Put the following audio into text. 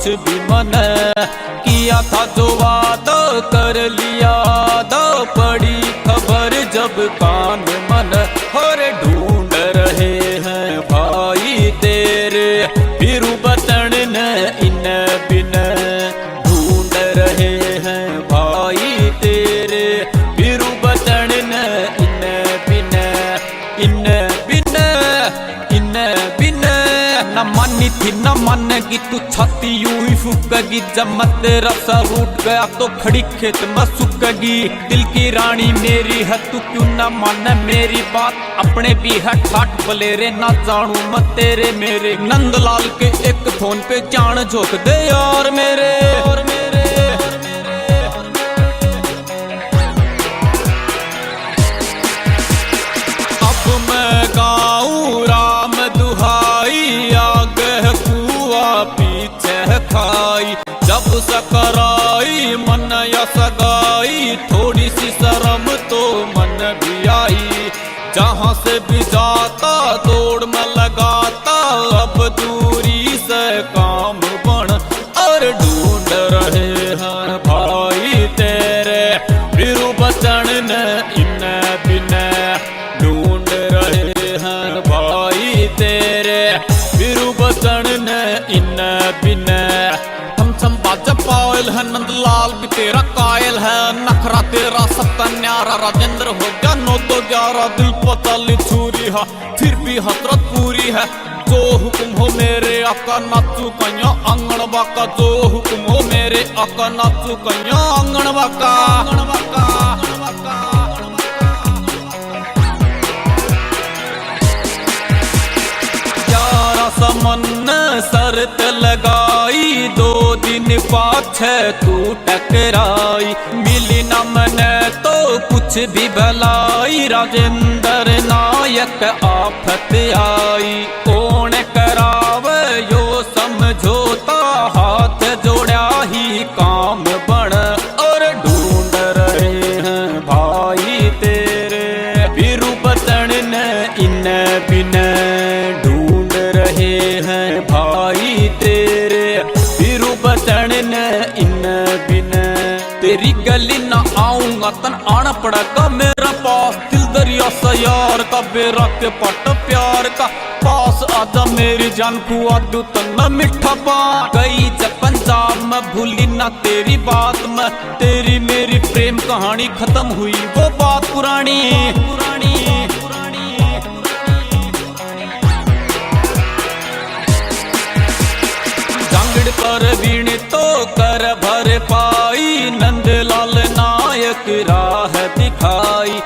कुछ भी मन किया था जो वादा कर लिया दा पड़ी खबर जब कान मन और ढूंढ रहे हैं भाई तेरे फिरू बतन न इन बिन ढूंढ रहे हैं भाई तेरे फिरू बतन न इन बिन इन बिन इन बिन न मानी थी न मानेगी तू छाती यूं ही फूकेगी जब मैं तेरा सर उठ गया तो खड़ी खेत में सूखेगी। दिल की रानी मेरी है तू क्यों न माने मेरी बात अपने भी है ठाट बलेरे ना जानू मैं तेरे मेरे नंदलाल के एक फोन पे जान झोंक दे यार मेरे और मेरे अब मैं गाऊं राम दुहाई आगे कुआ पीछे खाई जब सकराई मन या सगाई थोड़ी सी शर्म तो मन भी आई जहाँ से भी जाता दौड़ में लगाता अब दूरी से काम बन और ढूंढ रहे हैं भाई तेरे फिरू बचन न इन बिन ढूंढ रहे हैं भाई तेरे फिरू बचन न इन बिन पायल है नंदलाल भी तेरा कायल है नखरा तेरा सत्ता न्यारा राजेंद्र हो गया 9 तो 11 दिल पताली छुरी है फिर भी हसरत पूरी है जो हुक्म हो मेरे आका नाचू कन्या आंगन बाका जो हुक्म हो मेरे आका नाचू कन्या आंगन बाका समन शर्त लगाई 2 दिन पाछे तू टकराई मिली न मने तो कुछ भी भलाई राजेंद्र नायक आफत आई कौन करावे यो समझौता हाथ जोड़ा ही काम बन और ढूंढ रहे हैं भाई तेरे फिरू बचन न इन बिन हैं भाई तेरे फिरू बचन न इन बिन तेरी गली न आऊंगा तन आना पड़ेगा मेरा पास दिल दरिया सा यार का बेरा के पट प्यार का पास आजा मेरी जान को आदू तन मिठा पा गई जब पंजाब में भूली ना तेरी बात में तेरी मेरी प्रेम कहानी खत्म हुई वो बात पुरानी पुरानी पर बीण तो कर भर पाई नंदलाल नायक राह दिखाई